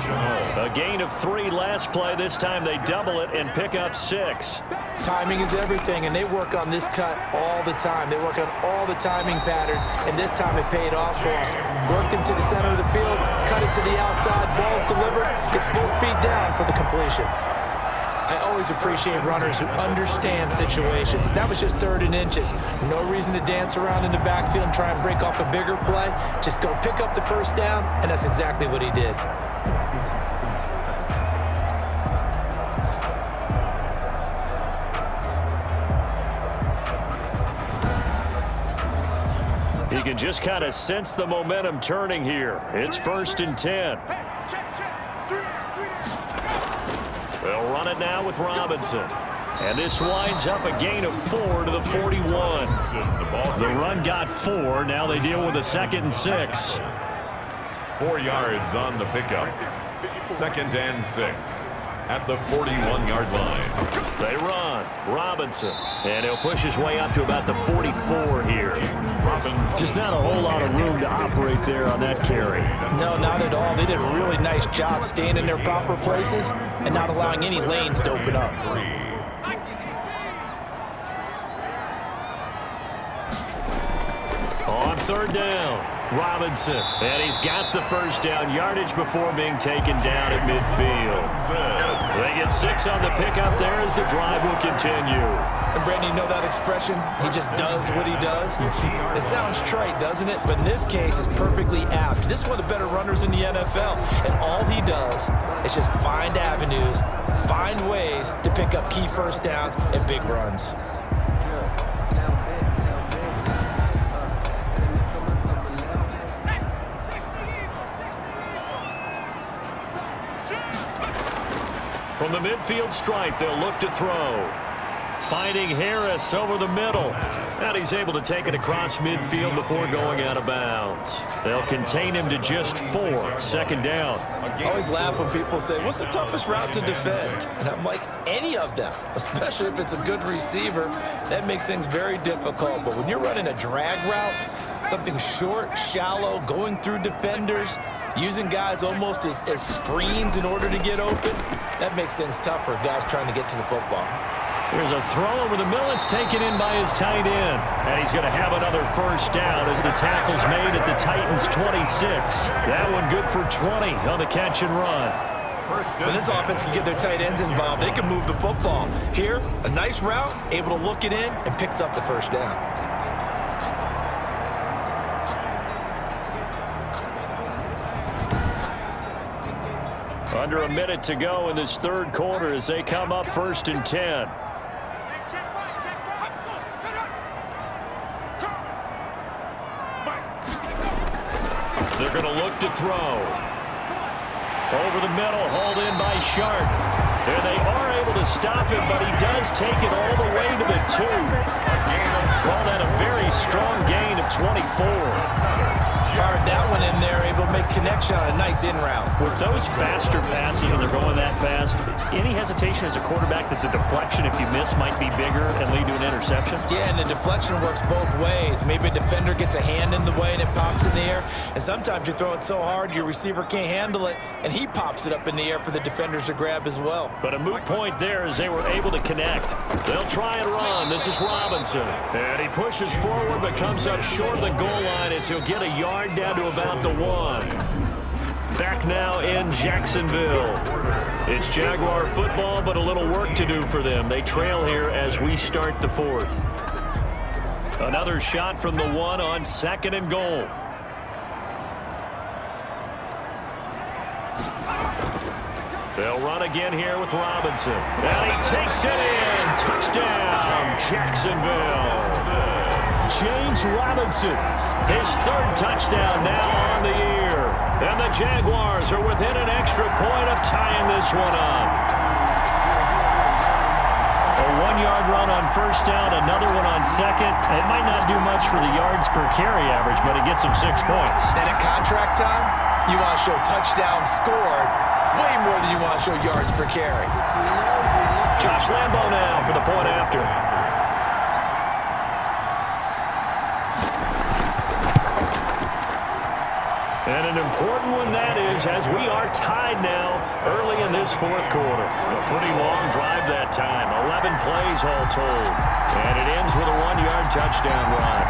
A gain of 3 last play. This time they double it and pick up 6. Timing is everything, and they work on this cut all the time. They work on all the timing patterns, and this time it paid off for them. Worked him to the center of the field, cut it to the outside, ball's delivered, gets both feet down for the completion. I always appreciate runners who understand situations. That was just 3rd and inches. No reason to dance around in the backfield and try and break off a bigger play. Just go pick up the first down, and that's exactly what he did. You can just kind of sense the momentum turning here. It's 1st and 10. They'll run it now with Robinson. And this winds up a gain of 4 to the 41. The run got 4. Now they deal with a 2nd and 6. 4 yards on the pickup. 2nd and 6. At the 41-yard line. They run. Robinson. And he'll push his way up to about the 44 here. Just not a whole lot of room to operate there on that carry. No, not at all. They did a really nice job staying in their proper places and not allowing any lanes to open up. On 3rd down, Robinson. And he's got the first down yardage before being taken down at midfield. They get 6 on the pickup there as the drive will continue. And Brandon, you know that expression? He just does what he does. It sounds trite, doesn't it? But in this case, it's perfectly apt. This is one of the better runners in the NFL. And all he does is just find avenues, find ways to pick up key first downs and big runs. From the midfield stripe, they'll look to throw. Finding Harris over the middle. And he's able to take it across midfield before going out of bounds. They'll contain him to just 4. 2nd down. I always laugh when people say, what's the toughest route to defend? And I'm like, any of them, especially if it's a good receiver. That makes things very difficult. But when you're running a drag route, something short, shallow, going through defenders, using guys almost as screens in order to get open, that makes things tough for guys trying to get to the football. There's a throw over the middle. It's taken in by his tight end. And he's going to have another first down as the tackle's made at the Titans' 26. That one good for 20 on the catch and run. When this offense can get their tight ends involved, they can move the football. Here, a nice route, able to look it in, and picks up the first down. Under a minute to go in this 3rd quarter as they come up 1st and 10. They're going to look to throw. Over the middle, hauled in by Sharp. And they are able to stop him, but he does take it all the way to the 2. Call that a very strong gain of 24. Fired that one in there, able to make connection on a nice in route. With those faster passes when they're going that fast, any hesitation as a quarterback that the deflection, if you miss, might be bigger and lead to an interception? Yeah, and the deflection works both ways. Maybe a defender gets a hand in the way and it pops in the air. And sometimes you throw it so hard your receiver can't handle it, and he pops it up in the air for the defenders to grab as well. But a moot point there as they were able to connect. They'll try and run. This is Robinson. And he pushes forward but comes up short of the goal line as he'll get a yard down to about the 1. Back now in Jacksonville. It's Jaguar football, but a little work to do for them. They trail here as we start the 4th. Another shot from the 1 on 2nd and goal. They'll run again here with Robinson. And he takes it in. Touchdown, Jacksonville. James Robinson, his 3rd touchdown now on the year. And the Jaguars are within an extra point of tying this one up. A 1-yard run on 1st down, another one on 2nd. It might not do much for the yards per carry average, but it gets them 6 points. And at contract time, you want to show touchdowns scored way more than you want to show yards per carry. Josh Lambo now for the point after. And an important one that is, as we are tied now early in this 4th quarter. A pretty long drive that time, 11 plays all told. And it ends with a 1-yard touchdown run.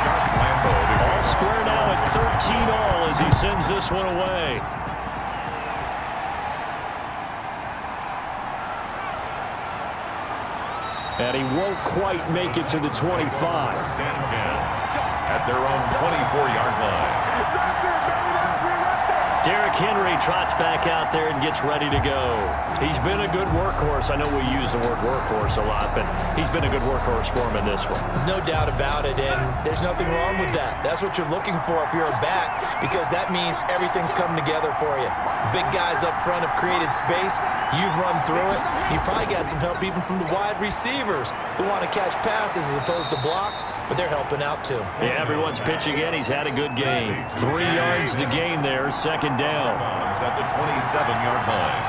Josh Lambo. All square now at 13 all as he sends this one away. And he won't quite make it to the 25. 1st and 10 at their own 24-yard line. Derrick Henry trots back out there and gets ready to go. He's been a good workhorse. I know we use the word workhorse a lot, but he's been a good workhorse for him in this one. No doubt about it, and there's nothing wrong with that. That's what you're looking for if you're a back, because that means everything's come together for you. Big guys up front have created space. You've run through it. You've probably got some help even from the wide receivers who want to catch passes as opposed to block, but they're helping out too. Yeah, everyone's pitching in. He's had a good game. 3 yards the gain there, 2nd down. It's at the 27-yard line.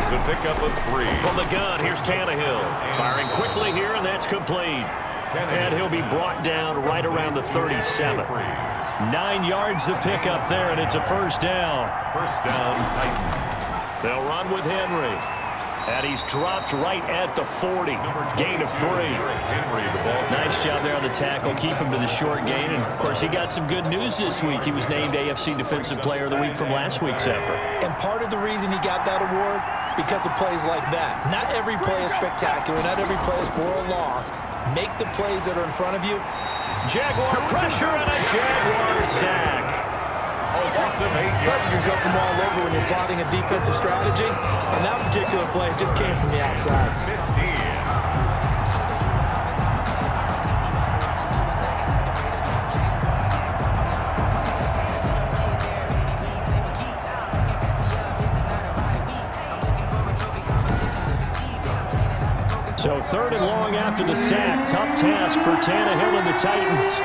It's a pickup of 3. From the gun, here's Tannehill. Firing quickly here, and that's complete. And he'll be brought down right around the 37. 9 yards the pickup there, and it's a 1st down. 1st down, Titans. They'll run with Henry. And he's dropped right at the 40. Gain of 3. Nice job there on the tackle. Keep him to the short gain. And, of course, he got some good news this week. He was named AFC Defensive Player of the Week from last week's effort. And part of the reason he got that award, because of plays like that. Not every play is spectacular. Not every play is for a loss. Make the plays that are in front of you. Jaguar pressure and a Jaguar sack. Pressure can come from all over when you're plotting a defensive strategy. On that particular play, it just came from the outside. 15. So 3rd and long after the sack. Tough task for Tannehill and the Titans.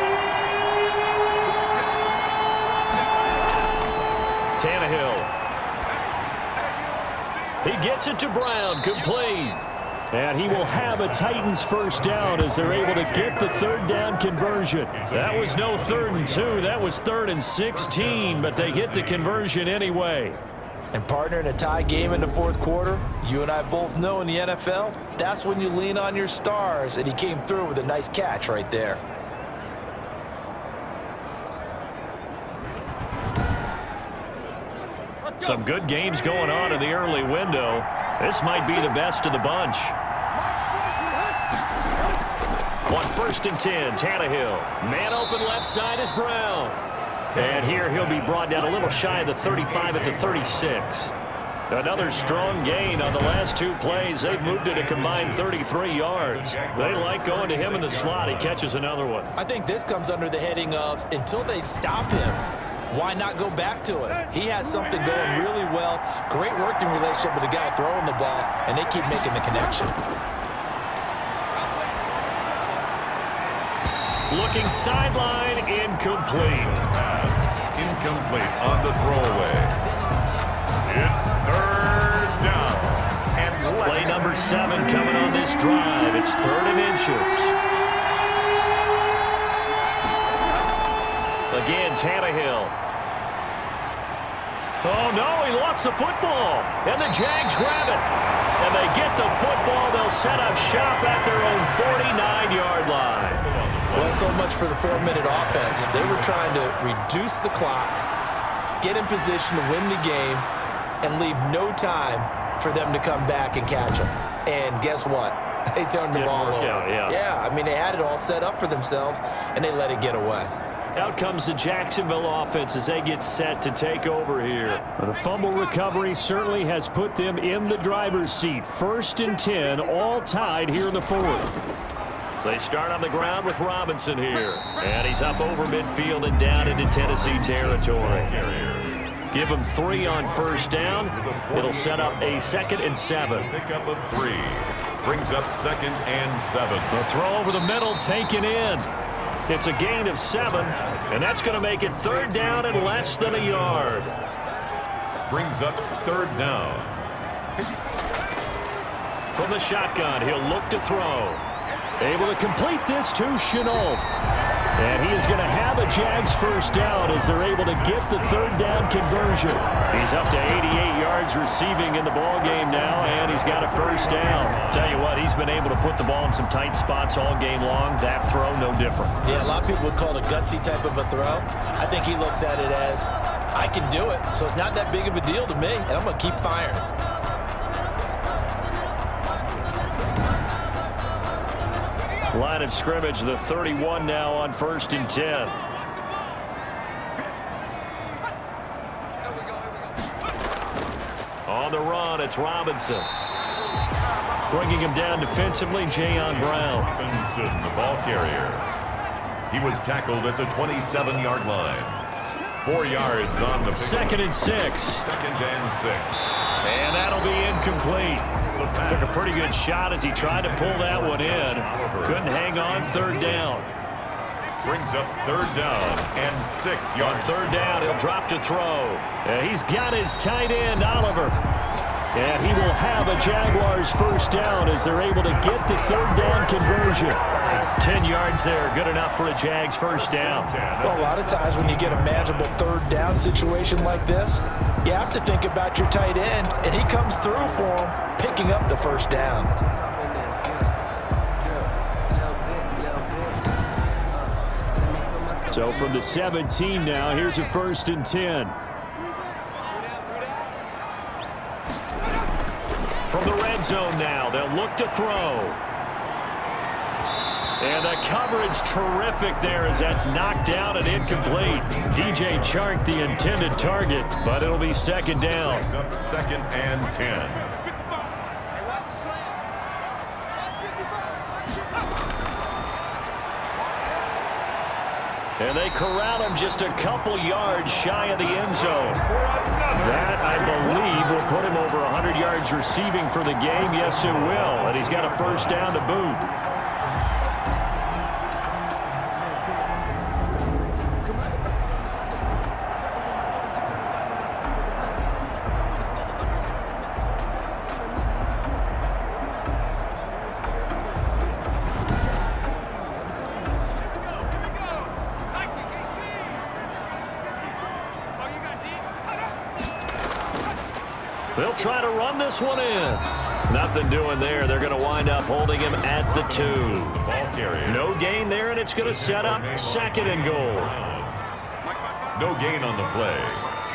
Tannehill. He gets it to Brown, complete. And he will have a Titans 1st down as they're able to get the 3rd down conversion. That was no 3rd and 2. That was 3rd and 16, but they get the conversion anyway. And partner, in a tie game in the 4th quarter, you and I both know in the NFL, that's when you lean on your stars, and he came through with a nice catch right there. Some good games going on in the early window. This might be the best of the bunch. On 1st and 10, Tannehill. Man open left side is Brown. And here he'll be brought down a little shy of the 35 at the 36. Another strong gain on the last 2 plays. They've moved it a combined 33 yards. They like going to him in the slot. He catches another one. I think this comes under the heading of until they stop him, why not go back to it? He has something going really well. Great working relationship with the guy throwing the ball, and they keep making the connection. Looking sideline, incomplete. Pass incomplete on the throwaway. It's third down. And Play number 7 coming on this drive. It's 3rd and inches. Again, Tannehill. Oh, no, he lost the football. And the Jags grab it. And they get the football. They'll set up shop at their own 49-yard line. Well, so much for the 4-minute offense. They were trying to reduce the clock, get in position to win the game, and leave no time for them to come back and catch them. And guess what? They turned the ball over. Yeah, I mean, they had it all set up for themselves, and they let it get away. Out comes the Jacksonville offense as they get set to take over here. The fumble recovery certainly has put them in the driver's seat. 1st and 10, all tied here in the 4th. They start on the ground with Robinson here. And he's up over midfield and down into Tennessee territory. Give him 3 on 1st down. It'll set up a 2nd and 7. Pickup of 3. Brings up 2nd and 7. The throw over the middle taken in. It's a gain of 7, and that's going to make it 3rd down and less than a yard. Brings up 3rd down. From the shotgun, he'll look to throw. Able to complete this to Shenault. And he is going to have a Jags 1st down as they're able to get the 3rd down conversion. He's up to 88 yards receiving in the ballgame now, and he's got a 1st down. Tell you what, he's been able to put the ball in some tight spots all game long. That throw, no different. Yeah, a lot of people would call it a gutsy type of a throw. I think he looks at it as, I can do it, so it's not that big of a deal to me, and I'm going to keep firing. Line of scrimmage, the 31 now on 1st and 10. On the run, it's Robinson. Bringing him down defensively, Jayon Brown. Robinson, the ball carrier. He was tackled at the 27-yard line. 4 yards on the pick. 2nd and 6. 2nd and 6. And that'll be incomplete. Took a pretty good shot as he tried to pull that one in. Couldn't hang on. 3rd down. Brings up 3rd down and 6 yards. On 3rd down, he'll drop to throw. He's got his tight end, Oliver. And he will have a Jaguars 1st down as they're able to get the 3rd down conversion. 10 yards there, good enough for a Jags 1st down. Well, a lot of times when you get a manageable 3rd down situation like this, you have to think about your tight end, and he comes through for him, picking up the 1st down. So from the 17 now, here's a 1st and 10. From the red zone now, they'll look to throw. And the coverage terrific there as that's knocked down and incomplete. DJ Chark the intended target, but it'll be 2nd down. Brings up 2nd and 10. And they corral him just a couple yards shy of the end zone. That, I believe, will put him over 100 yards receiving for the game. Yes, it will. And he's got a 1st down to boot. They'll try to run this one in. Nothing doing there. They're going to wind up holding him at the 2. Ball carrier. No gain there, and it's going to set up 2nd and goal. No gain on the play.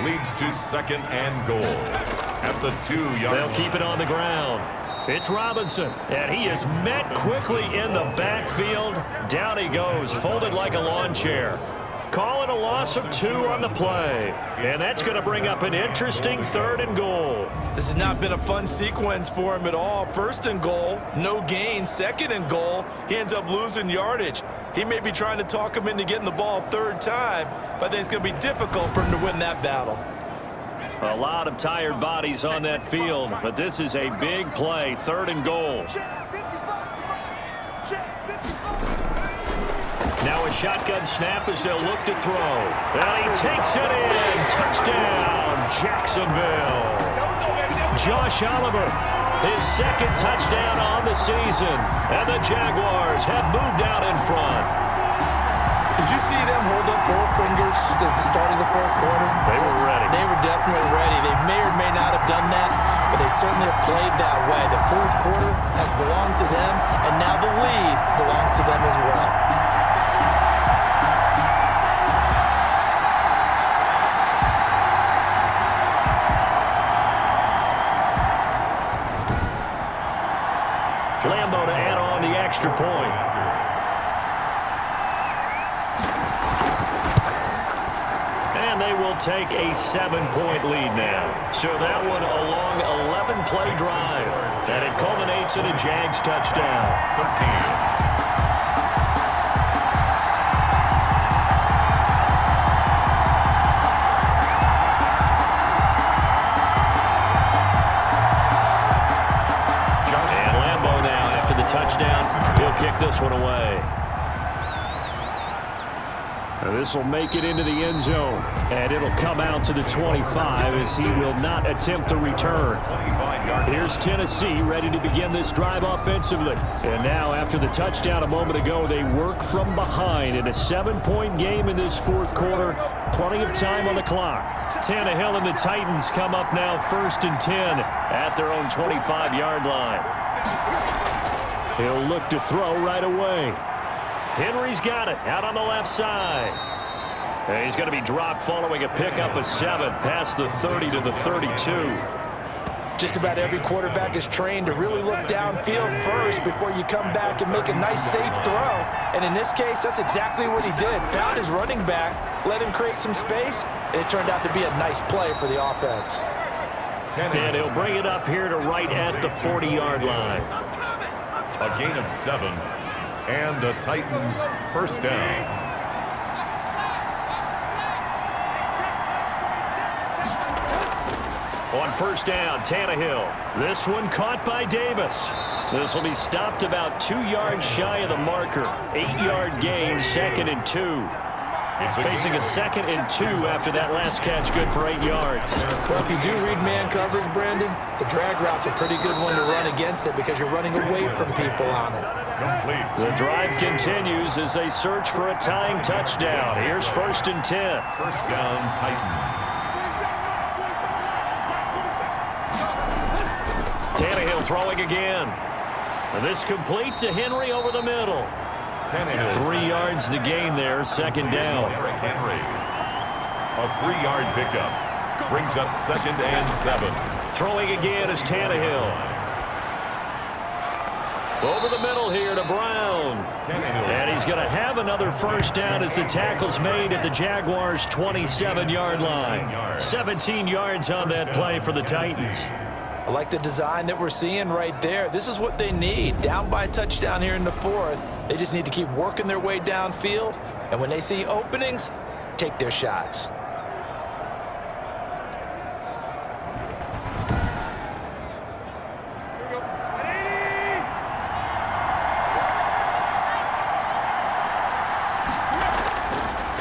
Leads to 2nd and goal. At the 2-yard They'll line. keep it on the ground. It's Robinson, and he is met quickly in the backfield. Down he goes, folded like a lawn chair. Calling a loss of 2 on the play. And that's going to bring up an interesting 3rd and goal. This has not been a fun sequence for him at all. 1st and goal, no gain. 2nd and goal, he ends up losing yardage. He may be trying to talk him into getting the ball third time, but I think it's going to be difficult for him to win that battle. A lot of tired bodies on that field, but this is a big play, 3rd and goal. Now a shotgun snap as they'll look to throw. And he takes it in. Touchdown, Jacksonville. Josh Oliver, his 2nd touchdown on the season. And the Jaguars have moved out in front. Did you see them hold up 4 fingers at the start of the 4th quarter? They were ready. They were definitely ready. They may or may not have done that, but they certainly have played that way. The 4th quarter has belonged to them, and now the lead belongs to them as well. Lambo to add on the extra point. And they will take a 7-point lead now. So that one a long 11-play drive. And it culminates in a Jags touchdown. 13. Touchdown. He'll kick this one away. This will make it into the end zone, and it'll come out to the 25 as he will not attempt to return. Here's Tennessee ready to begin this drive offensively. And now after the touchdown a moment ago, they work from behind in a 7-point game in this 4th quarter. Plenty of time on the clock. Tannehill and the Titans come up now 1st and 10 at their own 25-yard line. He'll look to throw right away. Henry's got it out on the left side. And he's going to be dropped following a pickup of 7 past the 30 to the 32. Just about every quarterback is trained to really look downfield first before you come back and make a nice, safe throw. And in this case, that's exactly what he did. Found his running back, let him create some space, and it turned out to be a nice play for the offense. And he'll bring it up here to right at the 40-yard line. A gain of 7, and the Titans' 1st down. On 1st down, Tannehill. This one caught by Davis. This will be stopped about 2 yards shy of the marker. 8-yard gain, 2nd and 2. Facing a 2nd and 2 after that last catch, good for 8 yards. Well, if you do read man coverage, Brandon, the drag route's a pretty good one to run against it because you're running away from people on it. The drive continues as they search for a tying touchdown. Here's 1st and 10. 1st down, Titans. Tannehill throwing again. This complete to Henry over the middle. 3 yards the gain there, 2nd down. Derrick Henry. A 3-yard pickup. Brings up 2nd and 7. Throwing again is Tannehill. Over the middle here to Brown. And he's going to have another 1st down as the tackle's made at the Jaguars' 27-yard line. 17 yards on that play for the Titans. I like the design that we're seeing right there. This is what they need. Down by a touchdown here in the 4th. They just need to keep working their way downfield. And when they see openings, take their shots.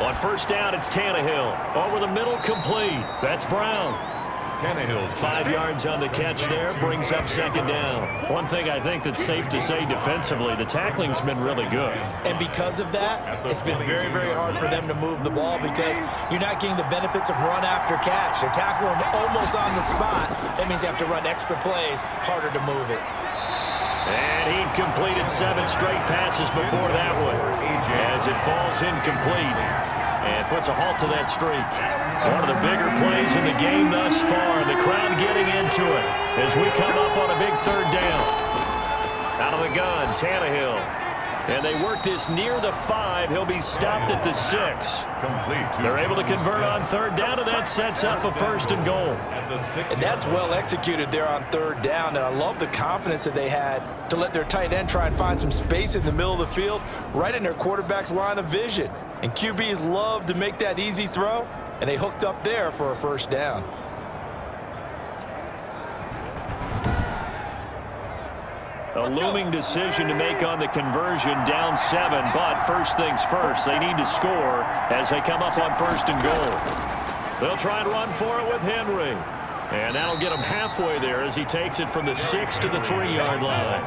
On 1st down, it's Tannehill. Over the middle, complete. That's Brown. Tannehill's 5 yards on the catch there, brings up 2nd down. One thing I think that's safe to say defensively, the tackling's been really good. And because of that, it's been very, very hard for them to move the ball because you're not getting the benefits of run after catch. They're tackling them almost on the spot. That means you have to run extra plays, harder to move it. And he completed 7 straight passes before that one as it falls incomplete and puts a halt to that streak. One of the bigger plays in the game thus far. The crowd getting into it as we come up on a big 3rd down. Out of the gun, Tannehill. And they work this near the 5. He'll be stopped at the 6. Complete. They're able to convert on third down, and that sets up a first and goal. And that's well executed there on third down. And I love the confidence that they had to let their tight end try and find some space in the middle of the field, right in their quarterback's line of vision. And QBs love to make that easy throw, and they hooked up there for a first down. A looming decision to make on the conversion, down 7, but first things first, they need to score as they come up on first and goal. They'll try and run for it with Henry. And that'll get him halfway there as he takes it from the 6 to the 3-yard line.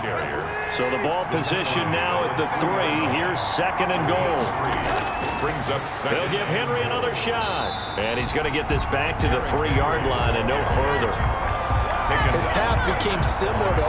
So the ball position now at the 3. Here's second and goal. Brings up second. They'll give Henry another shot. And he's going to get this back to the 3-yard line and no further. His path became similar to